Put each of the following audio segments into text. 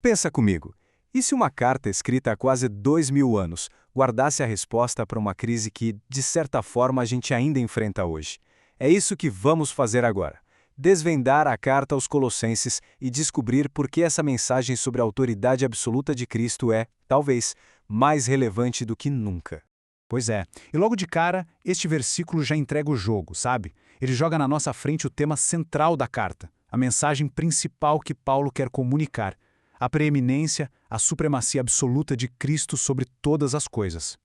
Pensa comigo, e se uma carta escrita há quase 2000 anos guardasse a resposta para uma crise que, de certa forma, a gente ainda enfrenta hoje? É isso que vamos fazer agora. Desvendar a carta aos Colossenses e descobrir por que essa mensagem sobre a autoridade absoluta de Cristo é, talvez, mais relevante do que nunca. Pois é, e logo de cara, este versículo já entrega o jogo, sabe? Ele joga na nossa frente o tema central da carta, a mensagem principal que Paulo quer comunicar, a preeminência, a supremacia absoluta de Cristo sobre todas as coisas.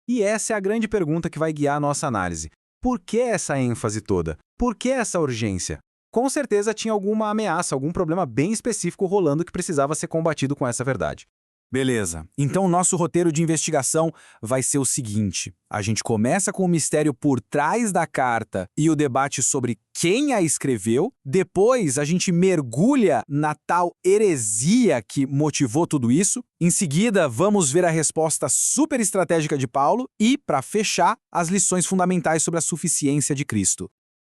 E essa é a grande pergunta que vai guiar a nossa análise. Por que essa ênfase toda? Por que essa urgência? Com certeza tinha alguma ameaça, algum problema bem específico rolando que precisava ser combatido com essa verdade. Beleza, então o nosso roteiro de investigação vai ser o seguinte: a gente começa com o mistério por trás da carta e o debate sobre quem a escreveu, depois a gente mergulha na tal heresia que motivou tudo isso, em seguida vamos ver a resposta super estratégica de Paulo e, para fechar, as lições fundamentais sobre a suficiência de Cristo.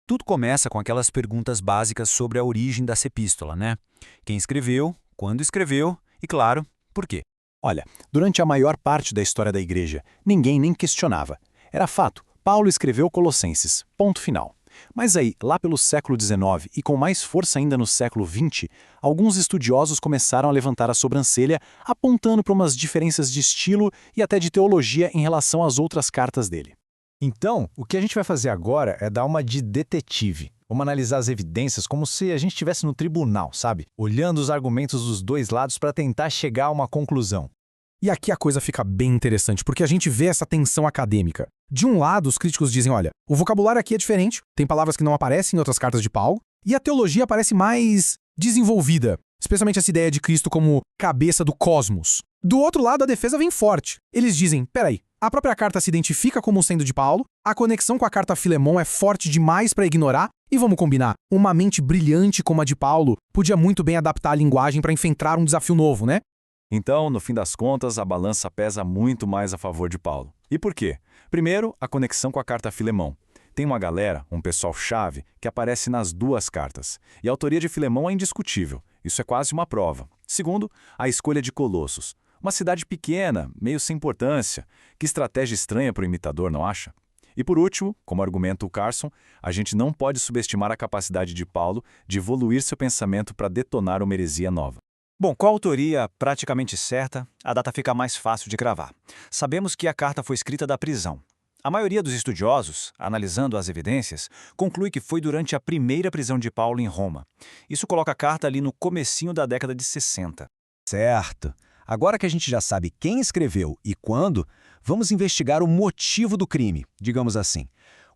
Tudo começa com aquelas perguntas básicas sobre a origem dessa epístola, né? Quem escreveu, quando escreveu e, claro, por quê? Olha, durante a maior parte da história da Igreja, ninguém nem questionava. Era fato, Paulo escreveu Colossenses, ponto final. Mas aí, lá pelo século XIX e com mais força ainda no século XX, alguns estudiosos começaram a levantar a sobrancelha, apontando para umas diferenças de estilo e até de teologia em relação às outras cartas dele. Então, o que a gente vai fazer agora é dar uma de detetive. Vamos analisar as evidências como se a gente estivesse no tribunal, sabe? Olhando os argumentos dos dois lados para tentar chegar a uma conclusão. E aqui a coisa fica bem interessante, porque a gente vê essa tensão acadêmica. De um lado, os críticos dizem, olha, o vocabulário aqui é diferente, tem palavras que não aparecem em outras cartas de Paulo, e a teologia parece mais desenvolvida, especialmente essa ideia de Cristo como cabeça do cosmos. Do outro lado, a defesa vem forte. Eles dizem, peraí, a própria carta se identifica como sendo de Paulo, a conexão com a carta a Filemon é forte demais para ignorar, e vamos combinar, uma mente brilhante como a de Paulo podia muito bem adaptar a linguagem para enfrentar um desafio novo, né? Então, no fim das contas, a balança pesa muito mais a favor de Paulo. E por quê? Primeiro, a conexão com a carta a Filemão. Tem uma galera, um pessoal-chave, que aparece nas duas cartas. E a autoria de Filemão é indiscutível. Isso é quase uma prova. Segundo, a escolha de Colossos. Uma cidade pequena, meio sem importância. Que estratégia estranha para o imitador, não acha? E por último, como argumenta o Carson, a gente não pode subestimar a capacidade de Paulo de evoluir seu pensamento para detonar uma heresia nova. Bom, com a autoria praticamente certa, a data fica mais fácil de cravar. Sabemos que a carta foi escrita da prisão. A maioria dos estudiosos, analisando as evidências, conclui que foi durante a primeira prisão de Paulo em Roma. Isso coloca a carta ali no comecinho da década de 60. Certo. Agora que a gente já sabe quem escreveu e quando, vamos investigar o motivo do crime, digamos assim.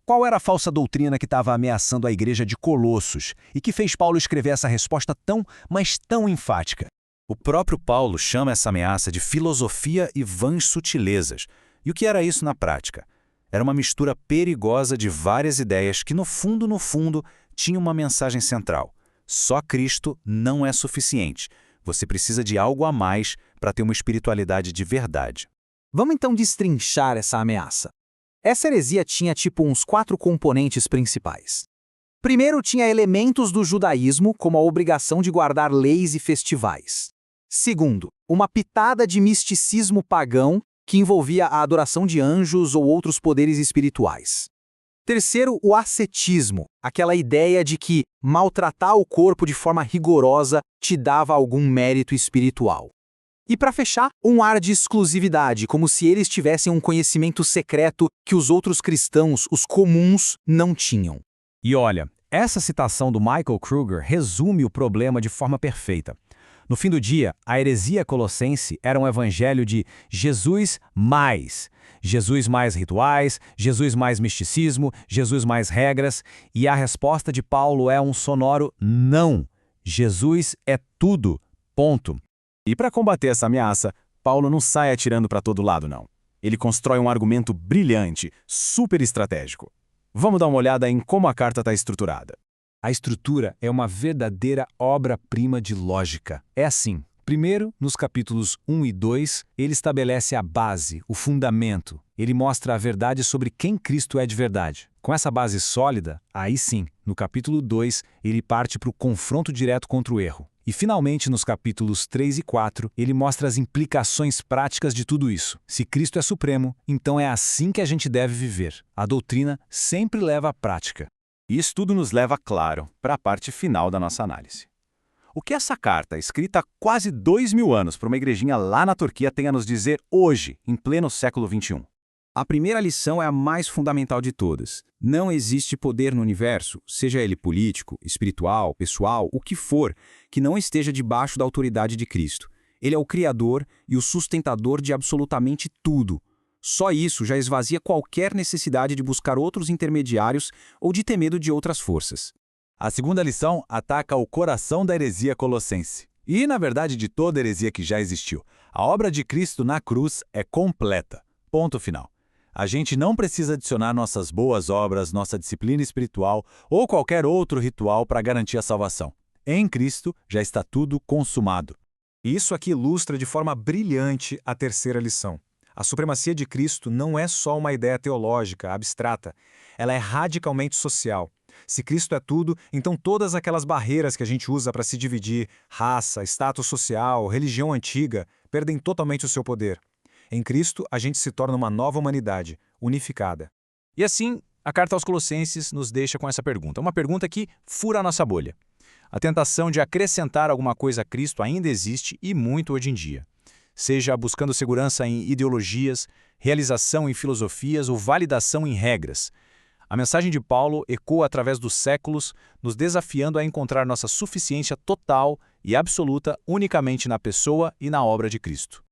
Qual era a falsa doutrina que estava ameaçando a igreja de Colossos e que fez Paulo escrever essa resposta tão, mas tão enfática? O próprio Paulo chama essa ameaça de filosofia e vãs sutilezas. E o que era isso na prática? Era uma mistura perigosa de várias ideias que, no fundo, tinham uma mensagem central. Só Cristo não é suficiente. Você precisa de algo a mais para ter uma espiritualidade de verdade. Vamos então destrinchar essa ameaça. Essa heresia tinha uns 4 componentes principais. Primeiro, tinha elementos do judaísmo, como a obrigação de guardar leis e festivais. Segundo, uma pitada de misticismo pagão, que envolvia a adoração de anjos ou outros poderes espirituais. Terceiro, o ascetismo, aquela ideia de que maltratar o corpo de forma rigorosa te dava algum mérito espiritual. E para fechar, um ar de exclusividade, como se eles tivessem um conhecimento secreto que os outros cristãos, os comuns, não tinham. E olha, essa citação do Michael Kruger resume o problema de forma perfeita. No fim do dia, a heresia colossense era um evangelho de Jesus mais rituais, Jesus mais misticismo, Jesus mais regras, e a resposta de Paulo é um sonoro não. Jesus é tudo, ponto. E para combater essa ameaça, Paulo não sai atirando para todo lado, não. Ele constrói um argumento brilhante, super estratégico. Vamos dar uma olhada em como a carta está estruturada. A estrutura é uma verdadeira obra-prima de lógica. É assim. Primeiro, nos capítulos 1 e 2, ele estabelece a base, o fundamento. Ele mostra a verdade sobre quem Cristo é de verdade. Com essa base sólida, aí sim, no capítulo 2, ele parte para o confronto direto contra o erro. E, finalmente, nos capítulos 3 e 4, ele mostra as implicações práticas de tudo isso. Se Cristo é supremo, então é assim que a gente deve viver. A doutrina sempre leva à prática. E isso tudo nos leva, claro, para a parte final da nossa análise. O que essa carta, escrita há quase 2000 anos para uma igrejinha lá na Turquia, tem a nos dizer hoje, em pleno século XXI? A primeira lição é a mais fundamental de todas. Não existe poder no universo, seja ele político, espiritual, pessoal, o que for, que não esteja debaixo da autoridade de Cristo. Ele é o Criador e o sustentador de absolutamente tudo. Só isso já esvazia qualquer necessidade de buscar outros intermediários ou de ter medo de outras forças. A segunda lição ataca o coração da heresia colossense. E, na verdade, de toda heresia que já existiu. A obra de Cristo na cruz é completa. Ponto final. A gente não precisa adicionar nossas boas obras, nossa disciplina espiritual ou qualquer outro ritual para garantir a salvação. Em Cristo já está tudo consumado. Isso aqui ilustra de forma brilhante a terceira lição. A supremacia de Cristo não é só uma ideia teológica, abstrata. Ela é radicalmente social. Se Cristo é tudo, então todas aquelas barreiras que a gente usa para se dividir, raça, status social, religião antiga, perdem totalmente o seu poder. Em Cristo, a gente se torna uma nova humanidade, unificada. E assim, a carta aos Colossenses nos deixa com essa pergunta. Uma pergunta que fura a nossa bolha. A tentação de acrescentar alguma coisa a Cristo ainda existe e muito hoje em dia. Seja buscando segurança em ideologias, realização em filosofias ou validação em regras. A mensagem de Paulo ecoa através dos séculos, nos desafiando a encontrar nossa suficiência total e absoluta unicamente na pessoa e na obra de Cristo.